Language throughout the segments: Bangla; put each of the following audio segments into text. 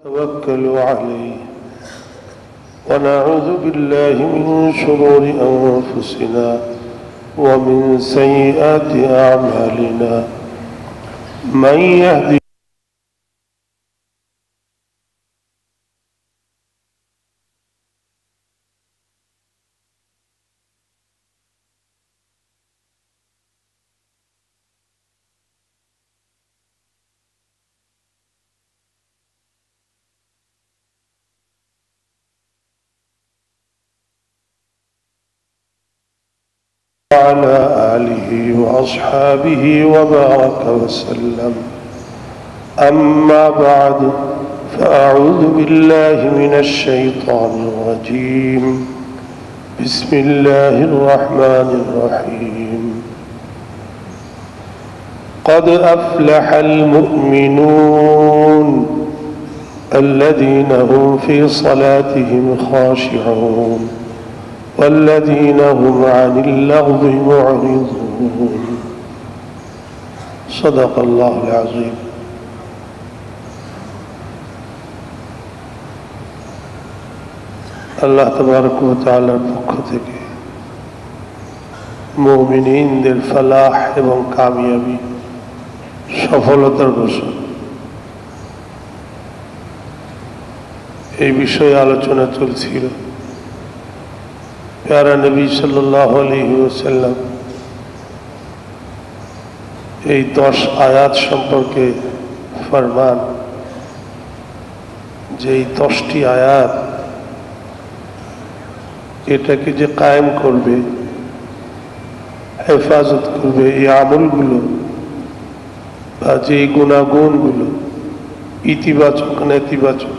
توكل عليه ونعوذ بالله من شرور أنفسنا ومن سيئات أعمالنا من يهدي وعلى آله وأصحابه وبارك وسلم. أما بعد فأعوذ بالله من الشيطان الرجيم. بسم الله الرحمن الرحيم. قد أفلح المؤمنون الذين هم في صلاتهم خاشعون والذين هم عن اللغو معرضون. صدق الله العظيم. আল্লাহ তাবারক ওয়া তাআলার পক্ষ থেকে মুমিনদের ফালাহ এবং কামিয়াবি সফলতার ঘোষণা, এই বিষয়ে আলোচনা চলছিল। প্যারা নবী সাল্লাল্লাহু আলাইহি ওয়াসাল্লাম এই 10 আয়াত সম্পর্কে ফরমান যে এই 10টি আয়াত এটাকে যে কায়েম করবে, হেফাজত করবে, এই আমলগুলো বা যে গুণাগুণগুলো ইতিবাচক নেতিবাচক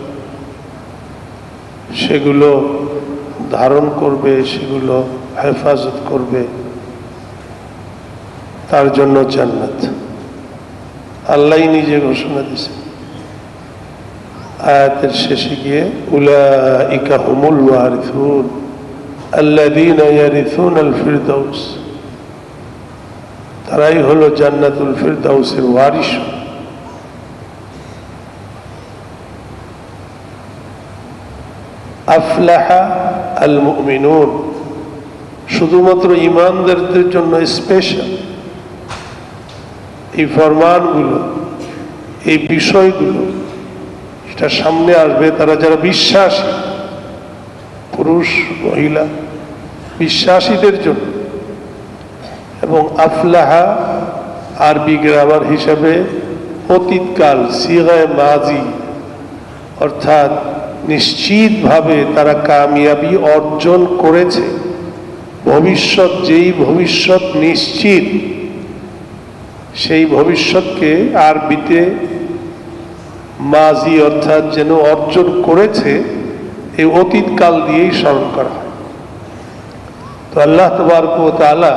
সেগুলো ধারণ করবে, সেগুলো হেফাজত করবে, তার জন্য জান্নাত। আল্লাহ নিজে ঘোষণা দিয়েছেন আয়াতের শেষে গিয়ে, উলাইকা হুমুল ওয়ারিসুন আল্লাযীনা ইয়ারিসুনাল ফিরদাউস, তারাই হলো জান্নাতুল ফিরদাউসের ওয়ারিস। আফলাহা আল মুমিনুন, শুধুমাত্র ঈমানদারদের জন্য স্পেশাল এই ফরমানগুলো, এই বিষয়গুলো এটা সামনে আসবে। তারা যারা বিশ্বাসী, পুরুষ মহিলা বিশ্বাসীদের জন্য। এবং আফলাহা আরবি গ্রামার হিসাবে অতীতকাল, সিগায়ে মাজি, অর্থাৎ নিশ্চিতভাবে তারা কামিয়াবি অর্জন করেছে। ভবিষ্যৎ, যেই ভবিষ্যৎ নিশ্চিত, সেই ভবিষ্যৎকে আরবিতে মাজি অর্থাৎ যেন অর্জন করেছে, এই অতীতকাল দিয়েই স্মরণ করা হয়। তো আল্লাহ তাবারক ওয়া তাআলা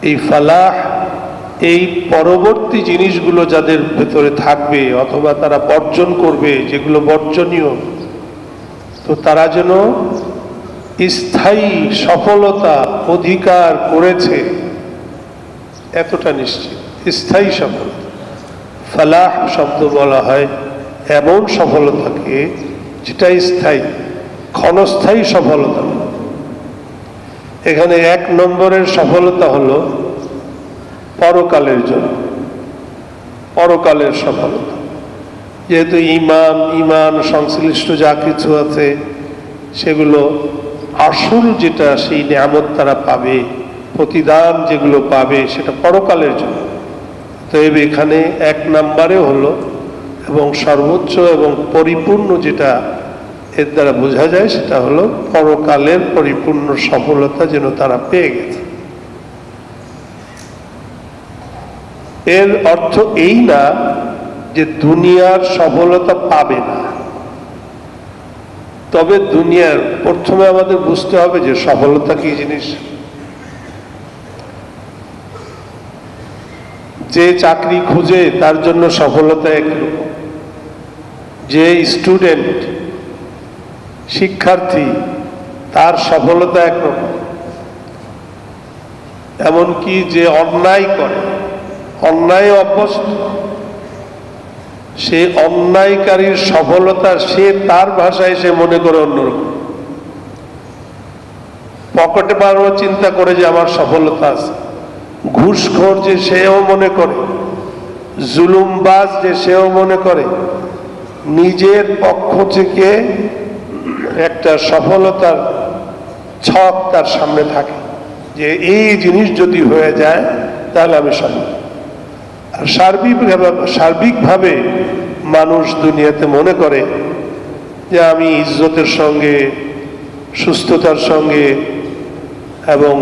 এই ফালাহ, এই পরবর্তী জিনিসগুলো যাদের ভেতরে থাকবে অথবা তারা বর্জন করবে, যেগুলো বর্জনীয়, তো তারা যেন স্থায়ী সফলতা অধিকার করেছে, এতটা নিশ্চিত। স্থায়ী সফলতা, ফালাহ শব্দ বলা হয় এমন সফলতাকে যেটা স্থায়ী, ক্ষণস্থায়ী সফলতা। এখানে 1 নম্বরের সফলতা হলো পরকালের জন্য, পরকালের সফলতা। যেহেতু ঈমান সংশ্লিষ্ট যা কিছু আছে সেগুলো আসল যেটা, সেই নিয়ামত তারা পাবে, প্রতিদান যেগুলো পাবে সেটা পরকালের জন্য। তো এখানে 1 নম্বরে হলো এবং সর্বোচ্চ এবং পরিপূর্ণ যেটা এর দ্বারা বোঝা যায় সেটা হলো পরকালের পরিপূর্ণ সফলতা যেন তারা পেয়ে গেছে। এর অর্থ এই না যে দুনিয়ার সফলতা পাবে না, তবে দুনিয়ার প্রথমে আমাদের বুঝতে হবে যে সফলতা কি জিনিস। যে চাকরি খুঁজে তার জন্য সফলতা একরকম, যে স্টুডেন্ট শিক্ষার্থী তার সফলতা একরকম, এমনকি যে অন্যায় করে, অন্যায় অভ্যস্ত, সে অন্যায়কারীর সফলতা সে তার ভাষায় সে মনে করে অন্যরকম। পকেটে মারও চিন্তা করে যে আমার সফলতা আছে, ঘুষখোর যে সেও মনে করে, জুলুমবাজ যে সেও মনে করে, নিজের পক্ষ থেকে একটা সফলতার ছক তার সামনে থাকে যে এই জিনিস যদি হয়ে যায় তাহলে আমি সফল। আর সার্বিকভাবে মানুষ দুনিয়াতে মনে করে যে আমি ইজ্জতের সঙ্গে, সুস্থতার সঙ্গে, এবং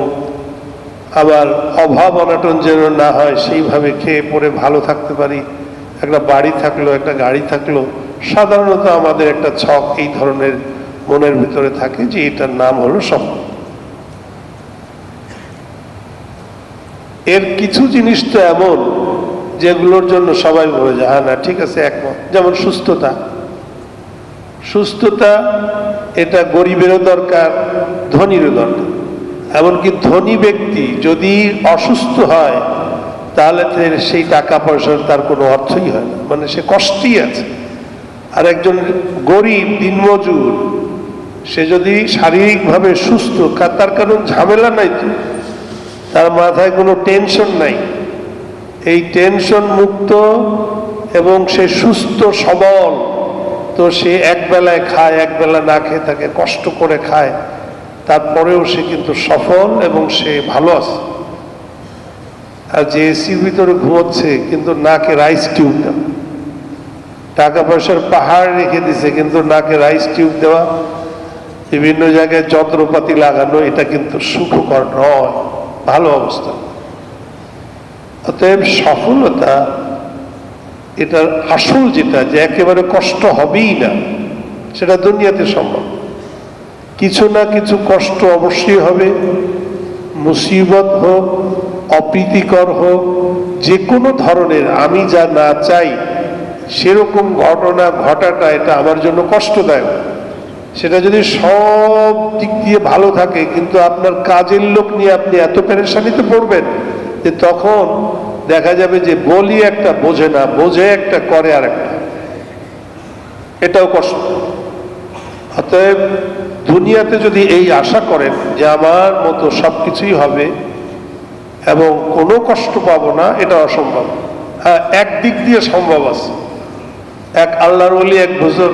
আবার অভাব অনটন যেন না হয় সেইভাবে খেয়ে পরে ভালো থাকতে পারি, একটা বাড়ি থাকলো, একটা গাড়ি থাকলো। সাধারণত আমাদের একটা ছক এই ধরনের মনের ভিতরে থাকে যে এটার নাম হলো সফল। এর কিছু জিনিস তো এমন যেগুলোর জন্য সবাই বলে যায় হ্যাঁ না ঠিক আছে একমত, যেমন সুস্থতা। সুস্থতা এটা গরিবেরও দরকার, ধনীরও দরকার। এমনকি ধনী ব্যক্তি যদি অসুস্থ হয় তাহলে সেই টাকা পয়সার তার কোনো অর্থই হয় না, মানে সে কষ্টেই আছে। আর একজন গরিব দিনমজুর সে যদি শারীরিকভাবে সুস্থ, তার কারণ ঝামেলা নাই তো, তার মাথায় কোনো টেনশন নাই, এই টেনশন মুক্ত এবং সে সুস্থ সবল, তো সে একবেলায় খায়, একবেলা না খেয়ে থাকে, কষ্ট করে খায়, তারপরেও সে কিন্তু সফল এবং সে ভালো আছে। আর যে এসির ভিতরে ঘুমোচ্ছে কিন্তু নাকে রাইস টিউব দেওয়া, টাকা পয়সার পাহাড় রেখে দিছে কিন্তু নাকে রাইস টিউব দেওয়া, বিভিন্ন জায়গায় যন্ত্রপাতি লাগানো, এটা কিন্তু সুখকর নয়, ভালো অবস্থা। অতএব সফলতা এটার আসল যেটা, যে একেবারে কষ্ট হবেই না, সেটা দুনিয়াতে সম্ভব। কিছু না কিছু কষ্ট অবশ্যই হবে, মুসিবত হোক, অপ্রীতিকর হোক, যে কোনো ধরনের, আমি যা না চাই সেরকম ঘটনা ঘটাটা এটা আমার জন্য কষ্টদায়ক। সেটা যদি সব দিক দিয়ে ভালো থাকে কিন্তু আপনার কাজের লোক নিয়ে আপনি এত পেরেশানিতে পড়বেন যে তখন দেখা যাবে যে বলি একটা বোঝে না, বোঝে একটা করে আর একটা, এটাও কষ্ট। অতএব দুনিয়াতে যদি এই আশা করেন যে আমার মতো সবকিছুই হবে এবং কোনো কষ্ট পাবো না, এটা অসম্ভব। হ্যাঁ, একদিক দিয়ে সম্ভব আছে। এক আল্লাহর ওলি, এক হুজুর,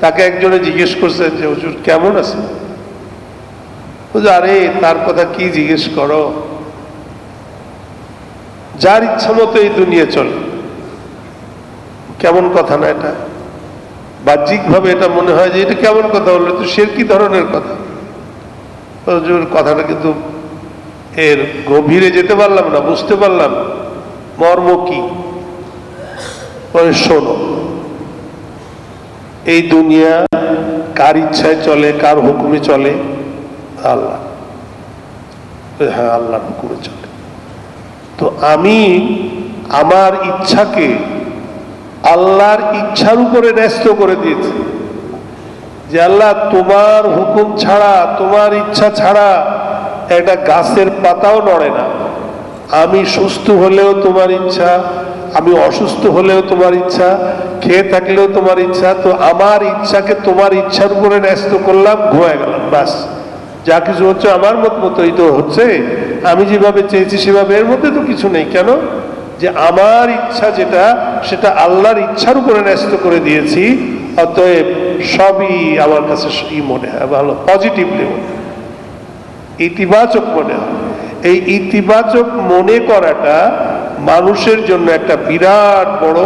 তাকে একজনে জিজ্ঞেস করছেন যে হুজুর কেমন আছে? হুজুর আরে তার কথা কি জিজ্ঞেস করো, যার ইচ্ছা মতো এই দুনিয়া চলে। কেমন কথা না এটা? বাহ্যিকভাবে এটা মনে হয় যে এটা কেমন কথা হলো, তো সে কি ধরনের কথা? হুজুর কথাটা কিন্তু এর গভীরে যেতে পারলাম না, বুঝতে পারলাম মর্ম কি। শোনো, এই দুনিয়া কার ইচ্ছায় চলে, কার হুকুমে চলে? আল্লাহ। হ্যাঁ, আল্লাহর হুকুমে চলে। তো আমি আমার ইচ্ছাকে আল্লাহর ইচ্ছার উপরে ন্যস্ত করে দিয়েছি যে আল্লাহ তোমার হুকুম ছাড়া, তোমার ইচ্ছা ছাড়া একটা গাছের পাতাও নড়ে না। আমি সুস্থ হলেও তোমার ইচ্ছা, আমি অসুস্থ হলেও তোমার ইচ্ছা, খেয়ে থাকলেও তোমার ইচ্ছা। তো আমার ইচ্ছাকে তোমার ইচ্ছার উপরে ন্যস্ত করলাম, ঘুমায় গেলাম, বাস। যা কিছু হচ্ছে আমার মত মতোই তো হচ্ছে, আমি যেভাবে চেয়েছি সেভাবে, এর মধ্যে তো কিছু নেই। কেন? যে আমার ইচ্ছা যেটা, সেটা আল্লাহর ইচ্ছার উপরে ন্যস্ত করে দিয়েছি। অতএব সবই আমার কাছে মনে হয় ভালো, পজিটিভলি মনে হয়, ইতিবাচক মনে হয়। এই ইতিবাচক মনে করাটা মানুষের জন্য একটা বিরাট বড়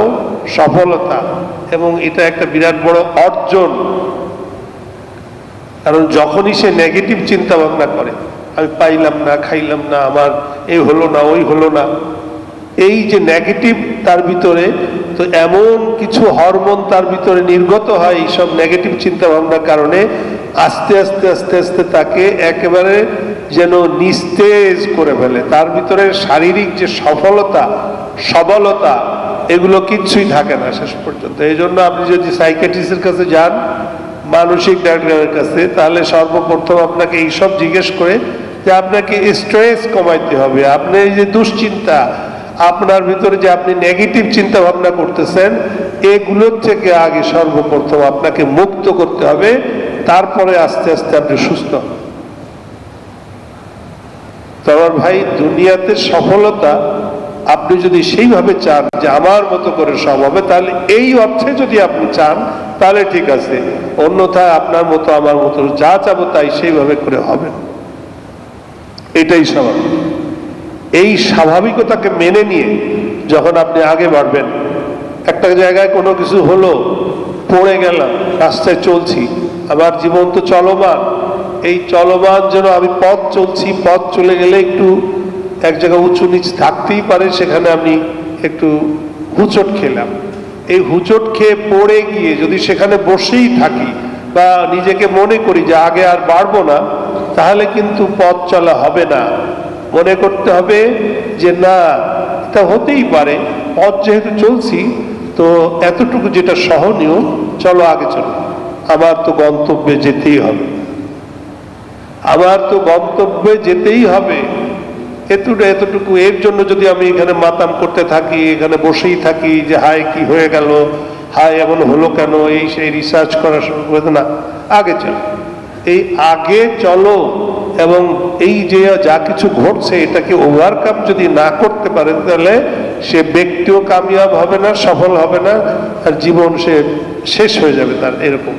সফলতা এবং এটা একটা বিরাট বড় অর্জন। কারণ যখনই সে নেগেটিভ চিন্তা ভাবনা করে, আমি পাইলাম না, খাইলাম না, আমার এই হলো না, ওই হলো না, এই যে নেগেটিভ তার ভিতরে, তো এমন কিছু হরমোন তার ভিতরে নির্গত হয় এইসব নেগেটিভ চিন্তা ভাবনার কারণে, আস্তে আস্তে আস্তে আস্তে তাকে একেবারে যেন নিস্তেজ করে ফেলে। তার ভিতরে শারীরিক যে সফলতা, সবলতা, এগুলো কিচ্ছুই থাকে না শেষ পর্যন্ত। এই জন্য আপনি যদি সাইকিয়াট্রিস্টের কাছে যান, মানসিক ডাক্তারের কাছে, তাহলে সর্বপ্রথম আপনাকে এইসব জিজ্ঞেস করে যে আপনাকে স্ট্রেস কমাইতে হবে, আপনি এই যে দুশ্চিন্তা, আপনার ভিতরে যে আপনি নেগেটিভ চিন্তা ভাবনা করতেছেন, এগুলোর থেকে আগে সর্বপ্রথম আপনাকে মুক্ত করতে হবে, তারপরে আস্তে আস্তে আপনি সুস্থ হবেন। তো আমার ভাই, দুনিয়াতে সফলতা আপনি যদি সেইভাবে চান যে আমার মতো করে সব হবে, তাহলে এই অর্থে যদি আপনি চান তাহলে ঠিক আছে, অন্যথায় আপনার মতো আমার মতো যা চাবো তাই সেইভাবে করে হবে, এটাই স্বাভাবিক। এই স্বাভাবিকতাকে মেনে নিয়ে যখন আপনি আগে বাড়বেন, একটা জায়গায় কোনো কিছু হলো, পড়ে গেলাম, রাস্তায় চলছি, আমার জীবন তো চলমান, এই চলমান যেন আমি পথ চলছি, পথ চলে গেলে একটু এক জায়গায় উঁচু নিচ থাকতেই পারে, সেখানে আমি একটু হুচট খেলাম, এই হুচট খেয়ে পড়ে গিয়ে যদি সেখানে বসেই থাকি বা নিজেকে মনে করি যে আগে আর বাড়বো না, তাহলে কিন্তু পথ চলা হবে না। মনে করতে হবে যে না, এটা হতেই পারে, পথ যেহেতু চলছি তো এতটুকু যেটা সহনীয়, চলো আগে চলো, আমার তো গন্তব্যে যেতেই হবে, আমার তো গন্তব্যে যেতেই হবে, এতটুকু। এর জন্য যদি আমি এখানে মাতাম করতে থাকি, এখানে বসেই থাকি যে হায় কি হয়ে গেল, হায় এমন হলো কেন, এই সেই রিসার্চ করা শুরু করে, না, আগে চলো, এই আগে চলো। এবং এই যে যা কিছু ঘটছে এটাকে ওভারকাম যদি না করতে পারে, তাহলে সে ব্যক্তিও কামিয়াব হবে না, সফল হবে না, আর জীবন সে শেষ হয়ে যাবে, তার এরকম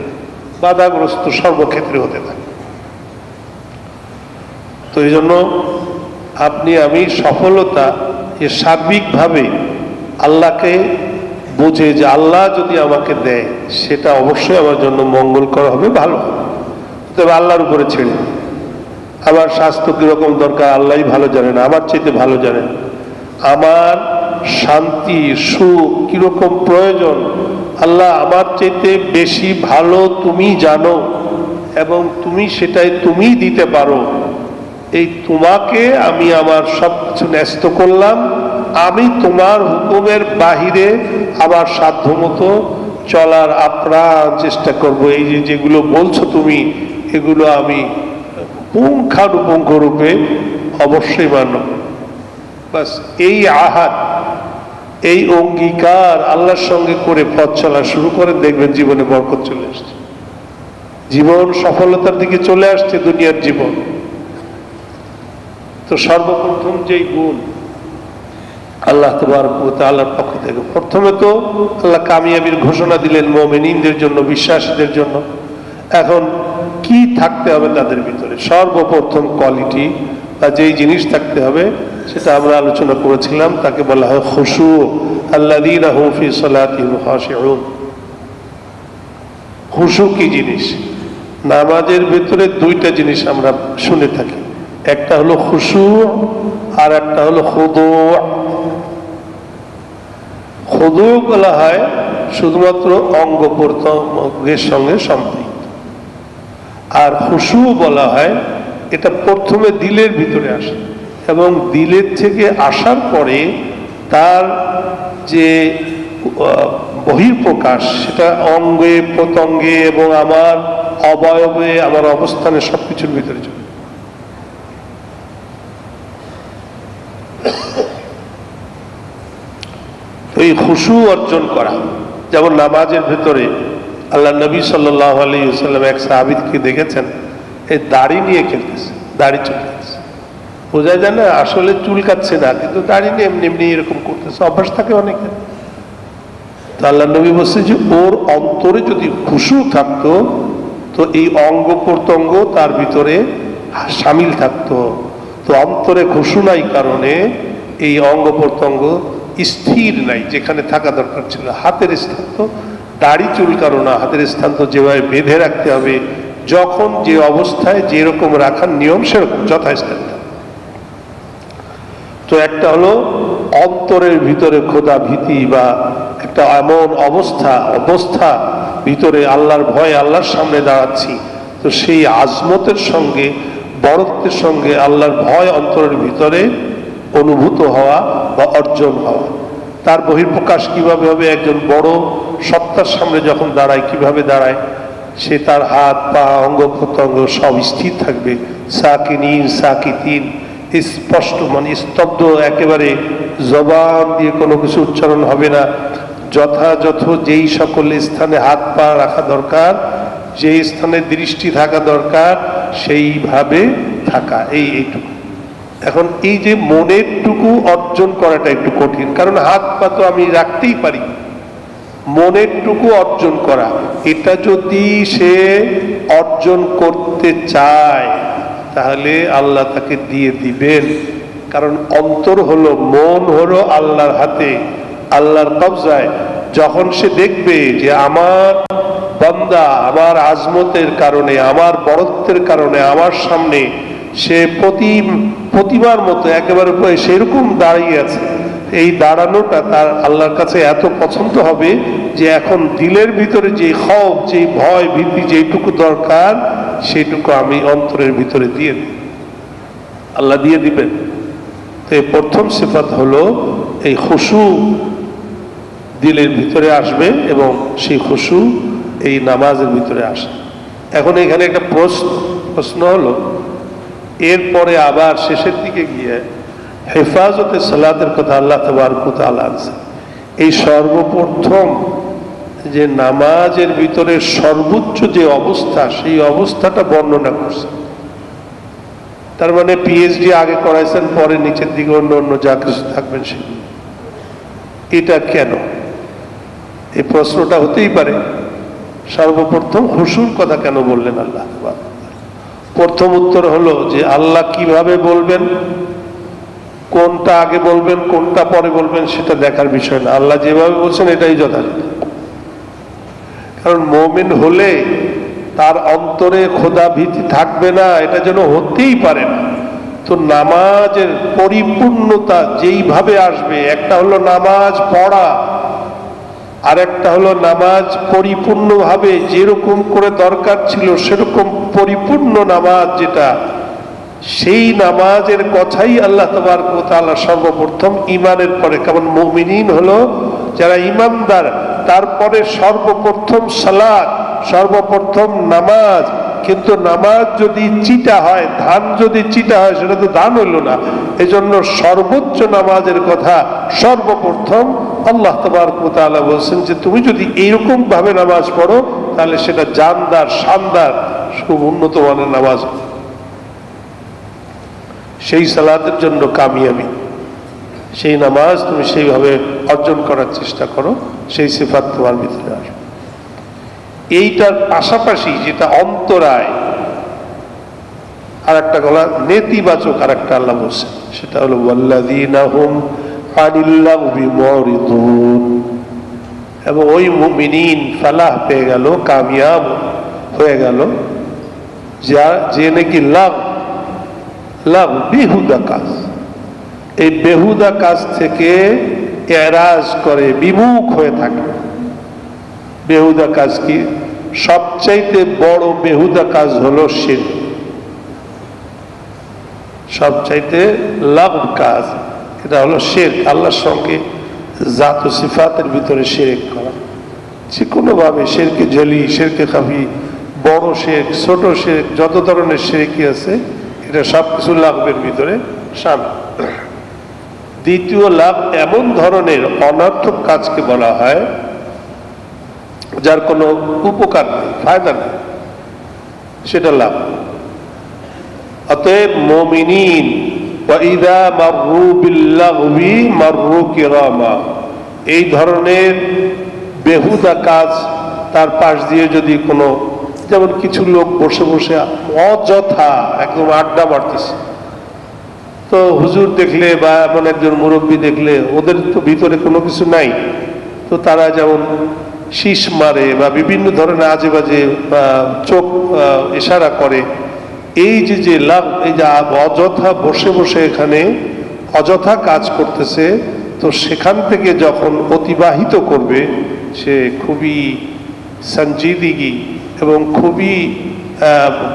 বাধাগ্রস্ত সর্বক্ষেত্রে হতে থাকে। তো এই জন্য আপনি আমি সফলতা এ সার্বিকভাবে আল্লাহকে বুঝে যে আল্লাহ যদি আমাকে দেয় সেটা অবশ্যই আমার জন্য মঙ্গলকর হবে, ভালো হবে, তবে আল্লাহর উপরে ছেড়ে। আমার স্বাস্থ্য কিরকম দরকার আল্লাহই ভালো জানেন, আমার চাইতে ভালো জানেন। আমার শান্তি সুখ কিরকম প্রয়োজন আল্লাহ আমার চাইতে বেশি ভালো তুমি জানো, এবং তুমি সেটাই তুমিই দিতে পারো। এই তোমাকে আমি আমার সব কিছু ন্যস্ত করলাম, আমি তোমার হুকুমের বাহিরে আমার সাধ্যমতো চলার আপ্রাণ চেষ্টা করব। এই যে যেগুলো বলছো তুমি, এগুলো আমি পুঙ্খানুপুঙ্খ রূপে অবশ্যই মানব। বাস এই আহাত, এই অঙ্গীকার আল্লাহর সঙ্গে করে পথ চলা শুরু করেন, দেখবেন জীবনে বরকত চলে আসছে, জীবন সফলতার দিকে চলে আসছে, দুনিয়ার জীবন। তো সর্বপ্রথম যেই গুণ আল্লাহ তাবারক ওয়া তাআলার পক্ষ থেকে, প্রথমে তো আল্লাহ কামিয়াবির ঘোষণা দিলেন মুমিনদের জন্য, বিশ্বাসীদের জন্য। এখন কি থাকতে হবে তাদের ভিতরে? সর্বপ্রথম কোয়ালিটি বা যেই জিনিস থাকতে হবে সেটা আমরা আলোচনা করেছিলাম, তাকে বলা হয় খুশু। আল্লাযীনা হুম ফি সালাতিহিম খাশিউন। খুশু কি জিনিস? নামাজের ভিতরে দুইটা জিনিস আমরা শুনে থাকি, একটা হলো খুশু আর একটা হলো খুদু। খুদু বলা হয় শুধুমাত্র অঙ্গ প্রত্যঙ্গের সঙ্গে সম্পৃক্ত, আর খুশু বলা হয় এটা প্রথমে দিলের ভিতরে আসে, এবং দিলের থেকে আসার পরে তার যে বহিঃপ্রকাশ সেটা অঙ্গে প্রত্যঙ্গে এবং আমার অবয়বে, আমার অবস্থানে সবকিছুর ভিতরে চলে। এই খুশু অর্জন করা, যেমন নামাজের ভেতরে আল্লাহ নবী সাল্লাল্লাহু আলাইহি ওয়াসাল্লাম এক সাহাবীকে দেখেছেন, এই দাড়ি নিয়ে খেলতেছে, দাড়ি চুলকাচ্ছে, বোঝা যায় না আসলে চুলকাচ্ছে না, কিন্তু দাড়ি নিয়ে এমনি এমনি এরকম করতেছে, অভ্যাস থাকে অনেকের। তো আল্লাহ নবী বলছে যে ওর অন্তরে যদি খুশু থাকতো তো এই অঙ্গ প্রত্যঙ্গ তার ভিতরে সামিল থাকতো। তো অন্তরে খুশু নাই কারণে এই অঙ্গ প্রত্যঙ্গ স্থির নাই, যেখানে থাকা দরকার ছিল। হাতের স্থান তো দাড়ি চুলকানো না, হাতের স্থান তো যেভাবে বেঁধে রাখতে হবে, যখন যে অবস্থায় যেরকম রাখার নিয়ম সেরকম যথাস্থান। তো একটা হলো অন্তরের ভিতরে খোদা ভীতি, বা একটা এমন অবস্থা ভিতরে আল্লাহর ভয়, আল্লাহর সামনে দাঁড়াচ্ছি, তো সেই আজমতের সঙ্গে বড়ত্বের সঙ্গে আল্লাহর ভয় অন্তরের ভিতরে অনুভূত হওয়া বা অর্জন হওয়া। তার বহিঃপ্রকাশ কিভাবে হবে? একজন বড় সত্তার সামনে যখন দাঁড়ায়, কিভাবে দাঁড়ায় সে? তার হাত পা অঙ্গ প্রত্যঙ্গ সব স্থির থাকবে, সাকিনিন সাকিতিন, স্পষ্ট, মানে স্তব্ধ, একেবারে জবান দিয়ে কোনো কিছু উচ্চারণ হবে না। যথাযথ যেই সকল স্থানে হাত পা রাখা দরকার, যেই স্থানে দৃষ্টি থাকা দরকার, সেইভাবে থাকা, এইটুকু। এখন এই যে মনেরটুকু অর্জন করাটা একটু কঠিন, কারণ হাত পা তো আমি রাখতেই পারি। মনেরটুকু অর্জন করা, এটা যদি সে অর্জন করতে চায় তাহলে আল্লাহ তাকে দিয়ে দিবেন। কারণ অন্তর হলো, মন হলো আল্লাহর হাতে, আল্লাহর কবজায়। যখন সে দেখবে যে আমার বান্দা আমার আজমতের কারণে, আমার বড়ত্বের কারণে আমার সামনে সে প্রতিমার মতো একেবারে সেরকম দাঁড়িয়ে আছে, এই দাঁড়ানোটা তার আল্লাহর কাছে এত পছন্দ হবে যে এখন দিলের ভিতরে যে খৌফ, যে ভয় ভীতি যেটুকু দরকার সেটুকু আমি অন্তরের ভিতরে দিয়ে দিই, আল্লাহ দিয়ে দিবেন। তো এই প্রথম সিফাত হলো এই খুশু দিলের ভিতরে আসবে এবং সেই খুশু এই নামাজের ভিতরে আসে। এখন এখানে একটা প্রশ্ন হলো, এরপরে আবার শেষের দিকে গিয়ে হেফাজতে সালাতের কথা আল্লাহ তাবারক ওয়া তাআলা আনছে। এই সর্বপ্রথম যে নামাজের ভিতরে সর্বোচ্চ যে অবস্থা, সেই অবস্থাটা বর্ণনা করছে। তার মানে পিএইচডি আগে করাইছেন, পরে নিচের দিকে অন্য অন্য যা কিছু থাকবেন সেগুলো। এটা কেন? এই প্রশ্নটা হতেই পারে, সর্বপ্রথম খুশুর কথা কেন বললেন আল্লাহ? প্রথম উত্তর হলো যে আল্লাহ কিভাবে বলবেন, কোনটা আগে বলবেন কোনটা পরে বলবেন সেটা দেখার বিষয় না। আল্লাহ যেভাবে বলছেন এটাই যথাযথ। কারণ মুমিন হলে তার অন্তরে খোদা ভীতি থাকবে না, এটা যেন হতেই পারে না। তো নামাজের পরিপূর্ণতা যেইভাবে আসবে, একটা হলো নামাজ পড়া, আর একটা হলো নামাজ পরিপূর্ণভাবে যেরকম করে দরকার ছিল সেরকম পরিপূর্ণ নামাজ যেটা, সেই নামাজের কথাই আল্লাহ তাবারক ওয়া তাআলা সর্বপ্রথম ঈমানের পরে, কারণ মুমিনিন হলো যারা ঈমানদার, তারপরে সর্বপ্রথম সালাত, সর্বপ্রথম নামাজ। কিন্তু নামাজ যদি চিটা হয়, ধান যদি চিটা হয়, সেটা তো দান হইল না। এজন্য সর্বোচ্চ নামাজের কথা সর্বপ্রথম আল্লাহ তাবারক ওয়া তাআলা বলছেন যে তুমি যদি এইরকম ভাবে নামাজ পড়ো তাহলে সেটা জানদার, শানদার, খুব উন্নত মানের নামাজ। সেই সালাতের জন্য কামিয়াবি, সেই নামাজ তুমি সেইভাবে অর্জন করার চেষ্টা করো, সেই সিফাত তোমার ভিতরে আসবে। এইটার পাশাপাশি যেটা অন্তরায়, আর একটা গলা নেতিবাচক আর একটা আল্লাহ বলছে, সেটা হলো ওয়াল্লাযীনা হুম আনিল লাগবি মুরিদুন। এবং ওই মুমিনিন ফালাহ পেয়ে গেল, কামিয়াব হয়ে গেল, যে নাকি লাগ বেহুদা কাজ, এই বেহুদা কাজ থেকে এরাজ করে, বিমুখ হয়ে থাকে। বেহুদা কাজ কি? সবচাইতে বড় বেহুদা কাজ হলো শিরক। সবচাইতে লাভ কাজ এটা হলো শিরক, আল্লাহর সঙ্গে জাত ও সিফাতের ভিতরে শিরক করা। যে কোনোভাবে শিরকে জলি, শিরকে খাফি, বড় শিরক, ছোট শিরক, যত ধরনের শিরকি আছে এটা সবকিছু লাভের ভিতরে শামিল। দ্বিতীয় লাভ এমন ধরনের অনর্থক কাজকে বলা হয় যার কোনো উপকার নেই, ফায়দা নেই, সেটা লাভ। অতএব মুমিনিন ওয়াইদা মাররু বিল্লাগবি মাররু কিরামা, এই ধরনের বেহুদা কাজ তার পাশ দিয়ে যদি কোনো, যেমন কিছু লোক বসে বসে অযথা একদম আড্ডা মারতেছে, তো হুজুর দেখলে বা এমন একজন মুরব্বী দেখলে ওদের তো ভিতরে কোনো কিছু নাই, তো তারা যেমন শীষ মারে বা বিভিন্ন ধরনের আজে বাজে চোখ ইশারা করে। এই যে লাভ, এই যে অযথা বসে বসে এখানে অযথা কাজ করতেছে, তো সেখান থেকে যখন অতিবাহিত করবে সে খুবই সঞ্জিদগি এবং খুবই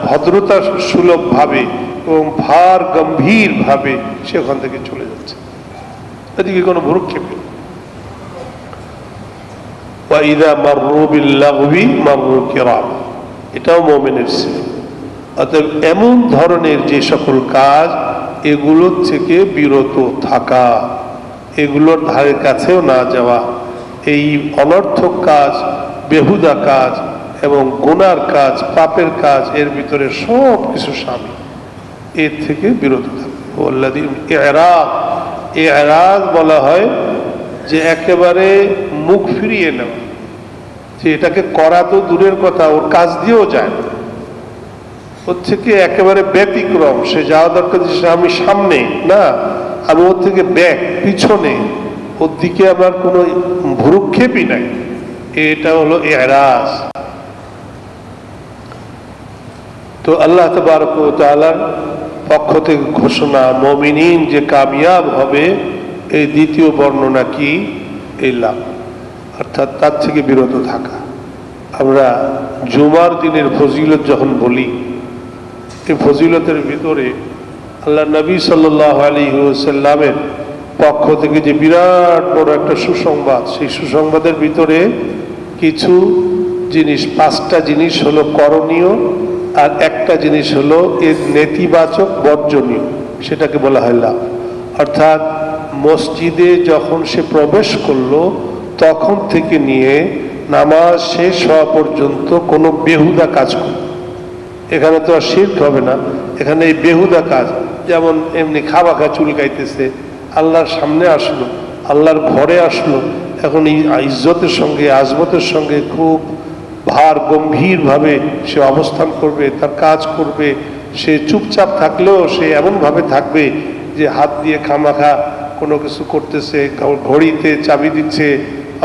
ভদ্রতা সুলভ ভাবে এবং ভার গম্ভীর ভাবে সে ওখান থেকে চলে যাচ্ছে, এদিকে কোনো ভ্রুক্ষেপ নেই। ওয়াইদা মাররু বিল্লাগবি মাররু কিরামা, এটাও মুমিনের সিফাত। অতএব এমন ধরনের যে সকল কাজ এগুলোর থেকে বিরত থাকা, এগুলোর ধারের কাছেও না যাওয়া। এই অনর্থক কাজ, বেহুদা কাজ এবং গুনার কাজ, পাপের কাজ, এর ভিতরে সব কিছু শামিল। এর থেকে বিরত থাকবে। এরাজ বলা হয় যে একেবারে মুখ ফিরিয়ে নেওয়া, যে এটাকে করা তো দূরের কথা, ওর কাজ দিয়েও যায় না, ওর থেকে একেবারে ব্যতিক্রম। সে যাওয়া দরকার, আমি সামনে না, আমি ওর থেকে ব্যাক, পিছনে, ওর দিকে আমার কোনো ভ্রুক্ষেপই নাই। এটা হলো এরাজ। তো আল্লাহ তাবারক ওয়া তাআলার পক্ষ থেকে ঘোষণা, মুমিনিন যে কামিয়াব হবে, এই দ্বিতীয় বর্ণনা কি? এই লাভ, অর্থাৎ তার থেকে বিরত থাকা। আমরা জুমার দিনের ফজিলত যখন বলি, এই ফজিলতের ভিতরে আল্লাহ নবী সাল্লাল্লাহু আলাইহি ওয়াসাল্লামের পক্ষ থেকে যে বিরাট বড় একটা সুসংবাদ, সেই সুসংবাদের ভিতরে কিছু জিনিস, 5টা জিনিস হলো করণীয়, আর একটা জিনিস হলো এর নেতিবাচক বর্জনীয়, সেটাকে বলা হয় লাভ। অর্থাৎ মসজিদে যখন সে প্রবেশ করলো তখন থেকে নিয়ে নামাজ শেষ হওয়া পর্যন্ত কোনো বেহুদা কাজ করবে। এখানে তো আর শিরক হবে না, এখানে এই বেহুদা কাজ, যেমন এমনি খাবাখা চুলকাইতেছে, আল্লাহর সামনে আসলো, আল্লাহর ঘরে আসলো, এখন এই ইজ্জতের সঙ্গে, আজমতের সঙ্গে খুব ভার গম্ভীরভাবে সে অবস্থান করবে, তার কাজ করবে। সে চুপচাপ থাকলেও সে এমনভাবে থাকবে যে হাত দিয়ে খামাখা কোনো কিছু করতেছে, ঘড়িতে চাবি দিচ্ছে,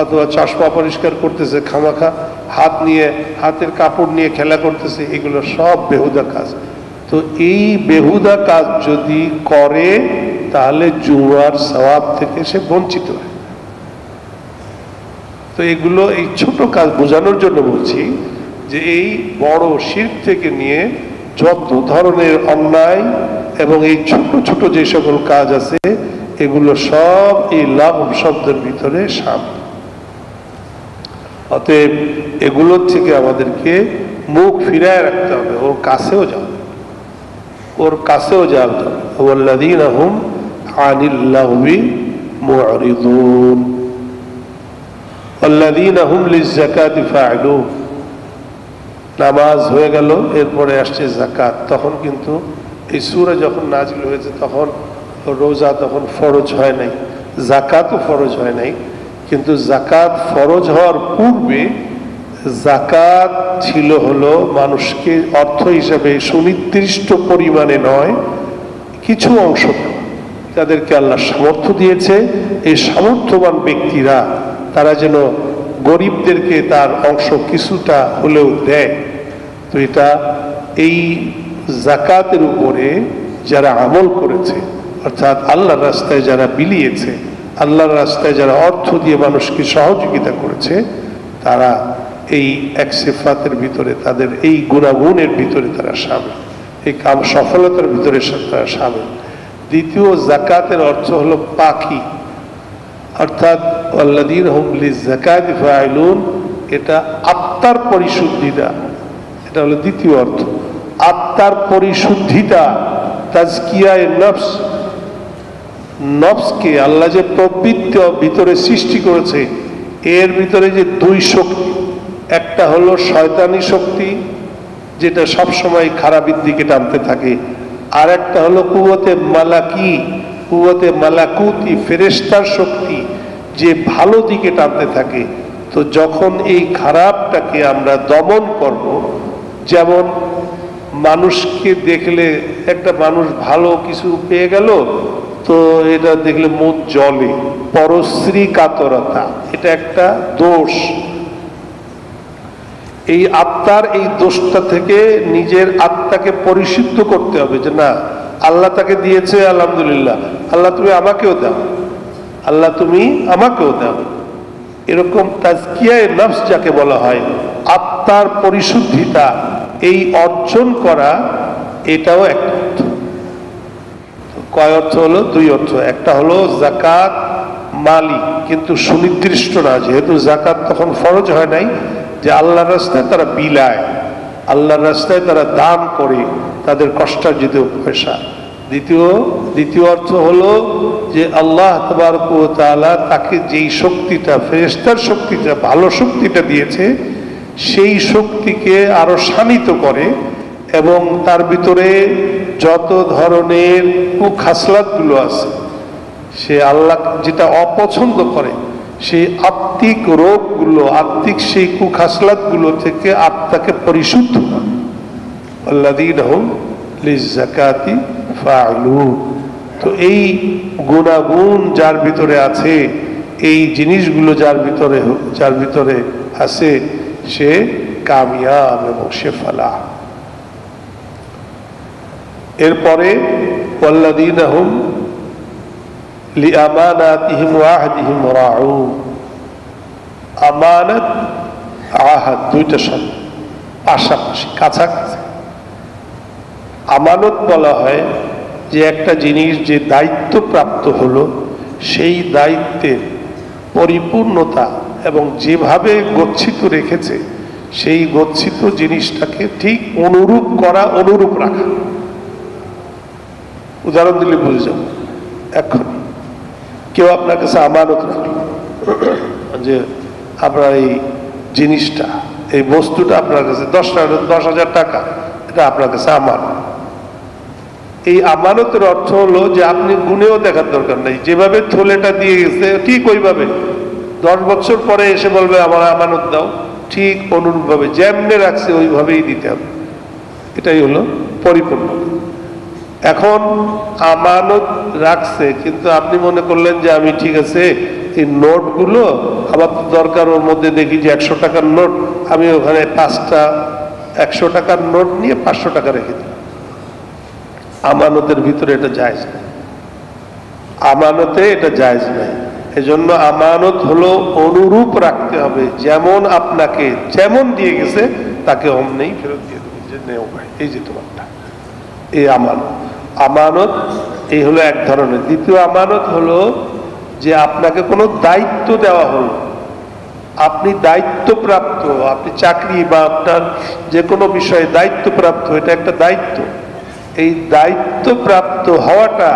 অথবা চশমা পরিষ্কার করতেছে, খামাখা হাত নিয়ে, হাতের কাপড় নিয়ে খেলা করতেছে, এগুলো সব বেহুদা কাজ। তো এই বেহুদা কাজ যদি করে তাহলে জুমার সওয়াব থেকে সে বঞ্চিত হয়। তো এগুলো, এই ছোট কাজ বোঝানোর জন্য বলছি যে এই বড় শিরক থেকে নিয়ে যত ধরনের অন্যায় এবং এই ছোট ছোট যে সকল কাজ আছে, এগুলো সব এই লাভ শব্দের ভিতরে শামিল। অতএব এগুলোর থেকে আমাদেরকে মুখ ফিরায় রাখতে হবে, ওর কাছেও যাবে, ওর কাছেও যাওয়া যাবে। ওয়াল্লাযীনা হুম আনিল লাগবি মুরিদুন ওয়াল্লাযীনা হুম লিয-যাকাতি ফাইলুন। নামাজ হয়ে গেল, এরপরে আসছে যাকাত। তখন কিন্তু এই সূরা যখন নাজিল হয়েছে তখন রোজা তখন ফরজ হয় নাই, যাকাতও ফরজ হয় নাই। কিন্তু যাকাত ফরজ হওয়ার পূর্বে যাকাত ছিল হলো মানুষকে অর্থ হিসাবে সুনির্দিষ্ট পরিমাণে নয়, কিছু অংশ দেওয়া। তাদেরকে আল্লাহ সামর্থ্য দিয়েছে, এই সামর্থ্যবান ব্যক্তিরা তারা যেন গরিবদেরকে তার অংশ কিছুটা হলেও দেয়। তো এটা এই যাকাতের উপরে যারা আমল করেছে, অর্থাৎ আল্লাহর রাস্তায় যারা বিলিয়েছে, আল্লাহর রাস্তায় যারা অর্থ দিয়ে মানুষকে সহযোগিতা করেছে, তারা এই এক সিফাতের ভিতরে, তাদের এই গুণাগুণের ভিতরে তারা শামিল, এই কাম সফলতার ভিতরে তারা শামিল। দ্বিতীয়, যাকাতের অর্থ হলো পাখি, অর্থাৎ আল্লাযীনা হুম লিয-যাকাতি ফাইলুন, এটা আত্মার পরিশুদ্ধিতা, এটা হলো দ্বিতীয় অর্থ। আত্মার পরিশুদ্ধিতা, তাজকিয়ায়ে নফস, নফসকে আল্লাহ যে প্রবৃত্তি ভিতরে সৃষ্টি করেছে, এর ভিতরে যে দুই শক্তি, একটা হলো শয়তানি শক্তি যেটা সবসময় খারাপের দিকে টানতে থাকে, আর একটা হলো কুওয়াতে মালাকি, কুওয়াতে মালাকুতি, ফেরেশতার শক্তি যে ভালো দিকে টানতে থাকে। তো যখন এই খারাপটাকে আমরা দমন করব, যেমন মানুষকে দেখলে একটা মানুষ ভালো কিছু পেয়ে গেল, তো এটা দেখলে মুখ জ্বলে, পরশ্রী কাতরতা, এটা একটা দোষ। এই আত্মার এই দোষটা থেকে নিজের আত্মাকে পরিশুদ্ধ করতে হবে, যে না, আল্লাহ তাকে দিয়েছে, আলহামদুলিল্লাহ, আল্লাহ তুমি আমাকেও দাও, আল্লাহ তুমি আমাকেও দাও। এরকম তাজকিয়ায়ে নফস যাকে বলা হয়, আত্মার পরিশুদ্ধিতা, এই অর্জন করা, এটাও একটা অর্থ। কয় অর্থ হলো? দুই অর্থ। একটা হলো যাকাত মালি, কিন্তু সুনির্দিষ্ট না, যেহেতু যাকাত তখন ফরজ হয় নাই, যে আল্লাহর রাস্তায় তারা বিলায়, আল্লাহর রাস্তায় তারা দান করে, তাদের কষ্টার্জিত পয়সা। দ্বিতীয় অর্থ হলো যে আল্লাহ তাবারক ওয়া তাআলা তাকে যেই শক্তিটা, ফেরেশতার শক্তিটা, ভালো শক্তিটা দিয়েছে, সেই শক্তিকে আরো শানিত করে এবং তার ভিতরে যত ধরনের কুখাসলাতগুলো আছে, সে আল্লাহ যেটা অপছন্দ করে, সেই আত্মিক রোগগুলো, আত্মিক সেই কুখাসলাতগুলো থেকে আত্মাকে পরিশুদ্ধ করে। আল্লাযীনা হুম লিয-যাকাতি ফাআলুন। তো এই গুণাগুণ যার ভিতরে আছে, এই জিনিসগুলো যার ভিতরে আছে, সে কামিয়াব এবং সে ফালাহ। এরপরে ওয়াল্লাযীনা হুম লিআমানাতিহিম ওয়া আহদিহিম রাউন। আমানত, আহাদ দুইটা শব্দ পাশাপাশি, কাছাকাছি। আমানত বলা হয় যে একটা জিনিস যে দায়িত্বপ্রাপ্ত হলো, সেই দায়িত্বের পরিপূর্ণতা এবং যেভাবে গচ্ছিত রেখেছে, সেই গচ্ছিত জিনিসটাকে ঠিক অনুরূপ করা, অনুরূপ রাখা। উদাহরণ দিলে বুঝে যাব। এখন কেউ আপনার কাছে আমানত রাখলো যে আপনার এই জিনিসটা, এই বস্তুটা আপনার কাছে 10,000 টাকা, এটা আপনার কাছে আমানত। এই আমানতের অর্থ হলো যে আপনি গুনেও দেখার দরকার নেই, যেভাবে থলেটা দিয়ে গেছে ঠিক ওইভাবে 10 বছর পরে এসে বলবে আমার আমানত দাও, ঠিক অনুরূপভাবে যেমনে রাখছে ওইভাবেই দিতে হবে। এটাই হলো পরিপূর্ণ। এখন আমানত রাখছে, কিন্তু আপনি মনে করলেন যে আমি ঠিক আছে এই নোটগুলো আমার দরকার, ওর মধ্যে দেখি যে 100 টাকার নোট, আমি ওখানে 5টা 100 টাকার নোট নিয়ে 500 টাকা রেখে দিই। আমানতের ভিতরে এটা জায়েজ নাই, আমানতে এটা জায়েজ নাই। এজন্য আমানত হলো অনুরূপ রাখতে হবে, যেমন আপনাকে যেমন দিয়ে গেছে তাকে অমনেই ফেরত দিয়ে দেবে, যে নেও ভাই, এই যে তোমারটা। এই আমানত এই হলো এক ধরনের। দ্বিতীয় আমানত হলো যে আপনাকে কোনো দায়িত্ব দেওয়া হলো, আপনি দায়িত্বপ্রাপ্ত, আপনি চাকরি বা আপনার যে কোনো বিষয়ে দায়িত্বপ্রাপ্ত, এটা একটা দায়িত্ব। এই দায়িত্বপ্রাপ্ত হওয়াটা,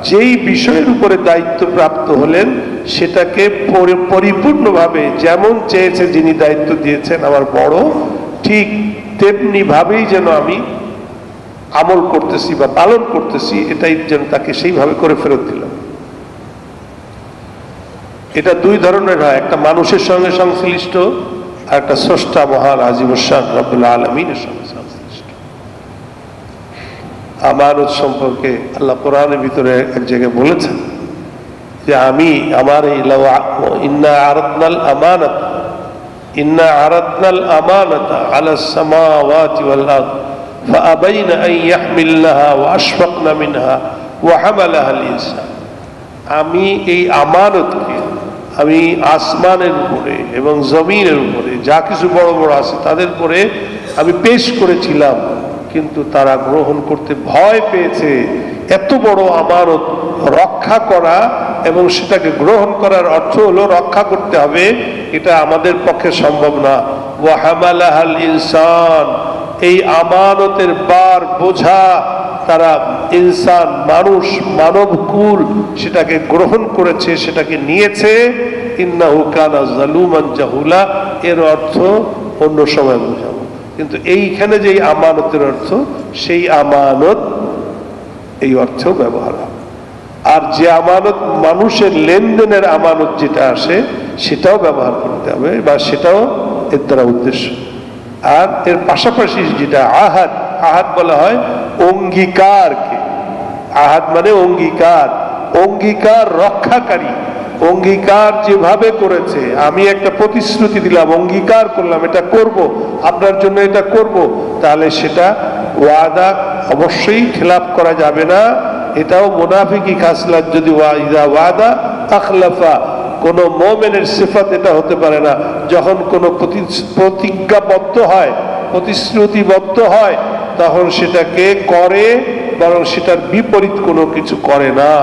যেই বিষয়ের উপরে দায়িত্বপ্রাপ্ত হলেন, সেটাকে পরিপূর্ণভাবে যেমন চেয়েছে যিনি দায়িত্ব দিয়েছেন আমার বড়, ঠিক তেমনি ভাবেই যেন আমি আমল করতেছি বা পালন করতেছি, এটাই যেন তাকে সেইভাবে করে ফেরত দিলাম। এটা দুই ধরনের হয়, একটা মানুষের সঙ্গে সংশ্লিষ্ট, আর একটা স্রষ্টা মহান আজিমুশ শান রব্বুল আলামিনের সঙ্গে সংশ্লিষ্ট। আমানত সম্পর্কে আল্লাহ কোরআনের ভিতরে এক জায়গায় বলেছেন যে আমি আমার এই ইন্না আরাদনাল আমানাতা আলাস সামাওয়াতি ওয়াল আরদ ফাআবাইনা আন ইয়াহমিলনাহা ওয়া আশফাকনা মিনহা ওয়া হামালাহাল ইনসান। আমি এই আমানতকে আমি আসমানের উপরে এবং জমিনের উপরে যা কিছু বড় বড় আছে তাদের উপরে আমি পেশ করেছিলাম, কিন্তু তারা গ্রহণ করতে ভয় পেয়েছে। এত বড় আমানত রক্ষা করা এবং সেটাকে গ্রহণ করার অর্থ হলো রক্ষা করতে হবে, এটা আমাদের পক্ষে সম্ভব না। ওয়া হামালাহাল ইনসান, এই আমানতের বার বোঝা তারা ইনসান, মানুষ, মানবকুল সেটাকে গ্রহণ করেছে, সেটাকে নিয়েছে। ইন্নাহু কানা যালুমান জাহুলা, এর অর্থ অন্য সময় বোঝাবো, কিন্তু এইখানে যে আমানতের অর্থ, সেই আমানত এই অর্থেও ব্যবহার হবে। আর যে আমানত মানুষের লেনদেনের আমানত যেটা আসে, সেটাও ব্যবহার করতে হবে, বা সেটাও এর দ্বারা উদ্দেশ্য। আর এর পাশাপাশি যেটা আহাদ, আহাদ বলা হয় অঙ্গীকারকে। আহাদ মানে অঙ্গীকার, অঙ্গীকার রক্ষাকারী। অঙ্গীকার যেভাবে করেছে, আমি একটা প্রতিশ্রুতি দিলাম, অঙ্গীকার করলাম এটা করব, আপনার জন্য এটা করব, তাহলে সেটা ওয়াদা অবশ্যই খেলাফ করা যাবে না। এটাও মুনাফিকি খাসলাত, যদি ওয়াদা আখলাফা, কোন মুমিনের সিফাত এটা হতে পারে না। যখন কোন প্রতিজ্ঞাবদ্ধ হয়, প্রতিশ্রুতিবদ্ধ হয়, তখন সেটাকে করে, বরং সেটার বিপরীত কোনো কিছু করে না।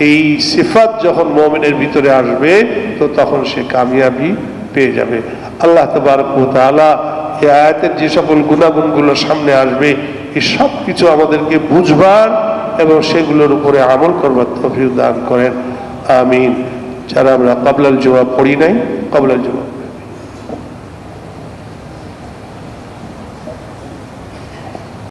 এই সিফাত যখন মুমিনের ভিতরে আসবে, তো তখন সে কামিয়াবি পেয়ে যাবে। আল্লাহ তাবারক ওয়া তাআলা এই আয়াতের যে সকল গুণাগুণগুলো সামনে আসবে, এই সব কিছু আমাদেরকে বুঝবার এবং সেগুলোর উপরে আমল করবার তৌফিক দান করেন। আমিন। যারা আমরা ক্বাবলাল জুমা পড়ি নাই, ক্বাবলাল জুমা